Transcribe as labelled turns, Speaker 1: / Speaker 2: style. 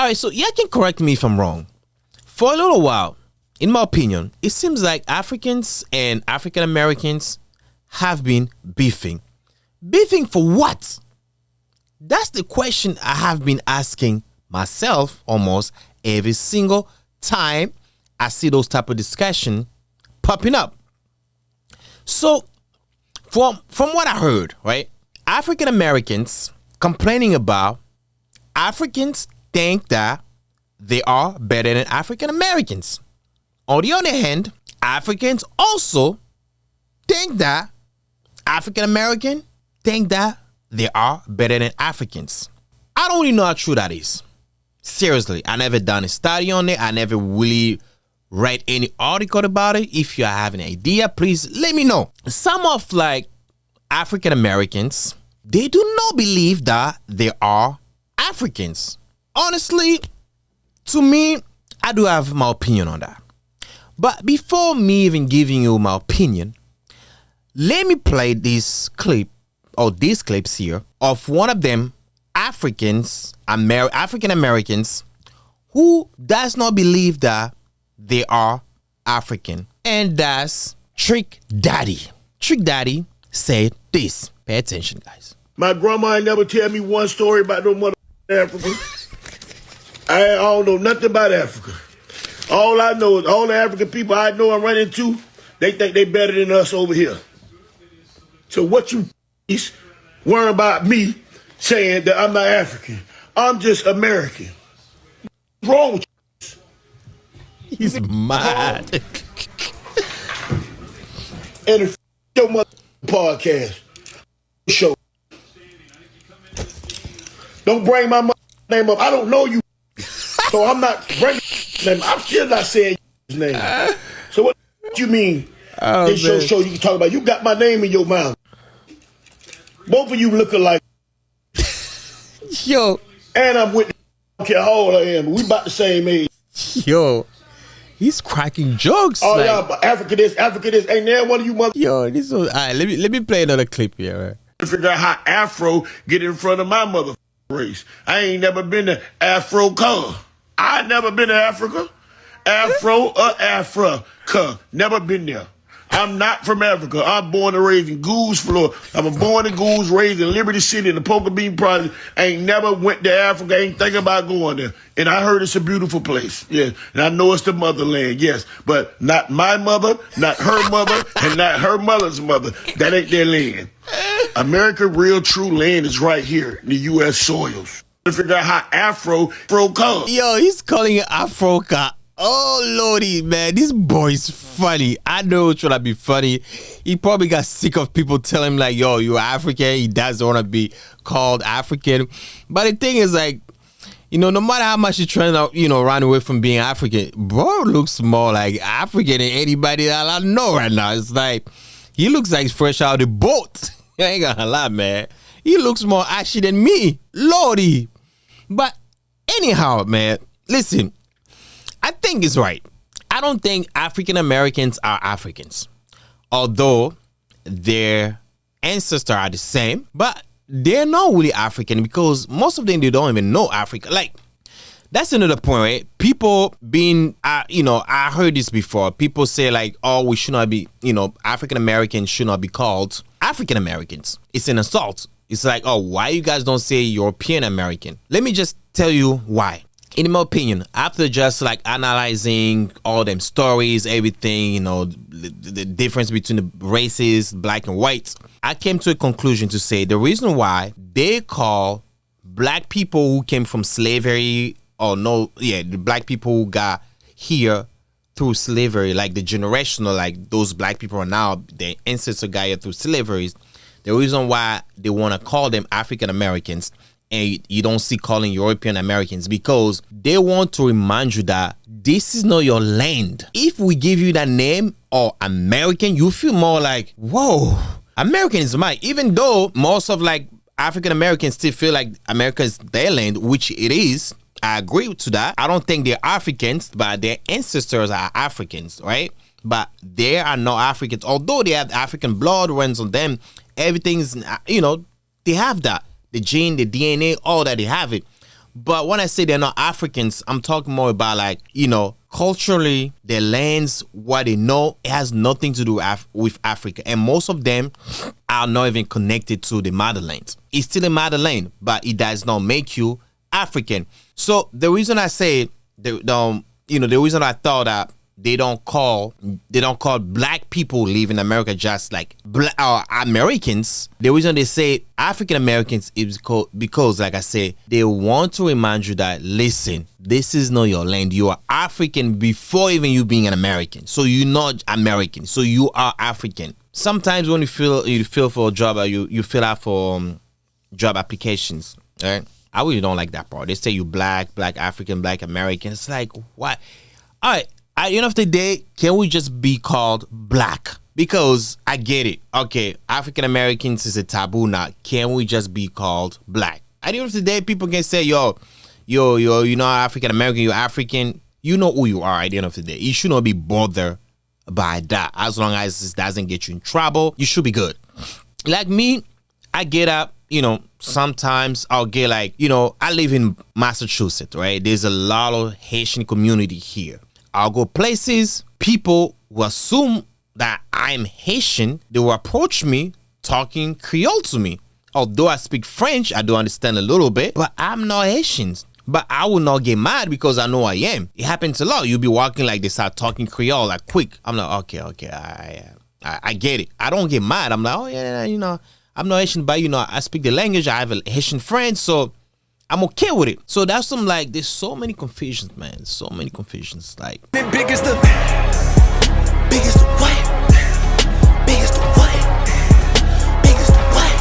Speaker 1: All right, so you can correct me if I'm wrong. For a little while, in my opinion, it seems like Africans and African Americans have been beefing. Beefing for what? That's the question I have been asking myself almost every single time I see those type of discussion popping up. So, from what I heard, right, African Americans complaining about Africans think that they are better than African Americans. On the other hand, Africans also think that African American think that they are better than Africans. I don't really know how true that is. Seriously, I never done a study on it. I never really read any article about it. If you have an idea, please let me know. Some of like African Americans, they do not believe that they are Africans. Honestly, to me, I do have my opinion on that. But before me even giving you my opinion, let me play this clip or these clips here of one of them African Americans who does not believe that they are African. And that's Trick Daddy. Trick Daddy said this. Pay attention, guys.
Speaker 2: My grandma ain't never tell me one story about no mother Africa. I don't know nothing about Africa. All I know is all the African people I know and run into, they think they better than us over here. So what you worry about me saying that I'm not African? I'm just American. What's wrong with you?
Speaker 1: He's mad.
Speaker 2: And if your mother podcast show, don't bring my name up. I don't know you, so I'm not bringing name. I'm still not saying his name. So what you mean? This show you can talk about. You got my name in your mouth. Both of you look alike.
Speaker 1: Yo.
Speaker 2: And I'm with. I don't care how old I am. We about the same age.
Speaker 1: Yo. He's cracking jokes.
Speaker 2: Oh like, yeah, but Africa this. Ain't there one of you mother?
Speaker 1: Yo, this was. All right, let me play another clip here. Right?
Speaker 2: To figure out how Afro get in front of my mother race. I ain't never been to Afro color. I never been to Africa. Afro or Africa. Never been there. I'm not from Africa. I'm born and raised in Goose, Florida. I'm born in Goose, raised in Liberty City in the Poker Bean Project. I ain't never went to Africa. Ain't thinking about going there. And I heard it's a beautiful place. Yeah. And I know it's the motherland. Yes. But not my mother, not her mother, and not her mother's mother. That ain't their land. America real true land is right here in the U.S. soils. To figure out how Afro color.
Speaker 1: Yo, he's calling it Afroca. Oh, Lordy, man. This boy's funny. I know it's trying to be funny. He probably got sick of people telling him, like, yo, you're African. He doesn't want to be called African. But the thing is, like, you know, no matter how much you're trying to, you know, run away from being African, bro looks more like African than anybody that I know right now. It's like, he looks like he's fresh out of the boat. I ain't gonna lie, man. He looks more ashy than me. Lordy. But anyhow, man, listen. I think it's right. I don't think African Americans are Africans. Although their ancestors are the same, but they're not really African because most of them, they don't even know Africa. Like, that's another point, right? People being, you know, I heard this before. People say like, oh, we should not be, you know, African Americans should not be called African Americans. It's an assault. It's like, oh, why you guys don't say European American? Let me just tell you why. In my opinion, after just like analyzing all them stories, everything, you know, the difference between the races, black and white, I came to a conclusion to say the reason why they call black people who came from slavery, the black people who got here through slavery, like the generational, like those black people are now, their ancestors got here through slavery. The reason why they want to call them African Americans and you don't see calling European Americans because they want to remind you that this is not your land. If we give you that name or American, you feel more like, whoa, American is mine. Even though most of like African Americans still feel like America is their land, which it is. I agree to that. I don't think they're Africans, but their ancestors are Africans, right? But they are not Africans. Although they have African blood runs on them, everything's, you know, they have that. The gene, the DNA, all that, they have it. But when I say they're not Africans, I'm talking more about like, culturally, their lands, what they know, it has nothing to do with Africa. And most of them are not even connected to the motherland. It's still a motherland, but it does not make you African. So the reason I say, the reason I thought that they don't call black people live in America just like black Americans. The reason they say African Americans is because, like I said, they want to remind you that, listen, this is not your land. You are African before even you being an American. So you're not American. So you are African. Sometimes when you feel for a job, or you fill out for job applications, right? I really don't like that part. They say you black African, black American. It's like, what? All right. At the end of the day, can we just be called black? Because I get it. Okay, African Americans is a taboo now. Can we just be called black? At the end of the day, people can say, you're not African American, you're African. You know who you are at the end of the day. You should not be bothered by that. As long as this doesn't get you in trouble, you should be good. Like me, I get up, sometimes I'll get like, I live in Massachusetts, right? There's a lot of Haitian community here. I'll go places, people will assume that I'm Haitian. They will approach me talking Creole to me. Although I speak French, I do understand a little bit, but I'm not Haitian. But I will not get mad because I know I am. It happens a lot. You'll be walking like they start talking Creole like quick. I'm like, okay, I get it. I don't get mad. I'm like, oh yeah, I'm not Haitian, but I speak the language. I have a Haitian friend, so I'm okay with it. So that's some like, there's so many confusions, man. So many confusions. Like,
Speaker 3: biggest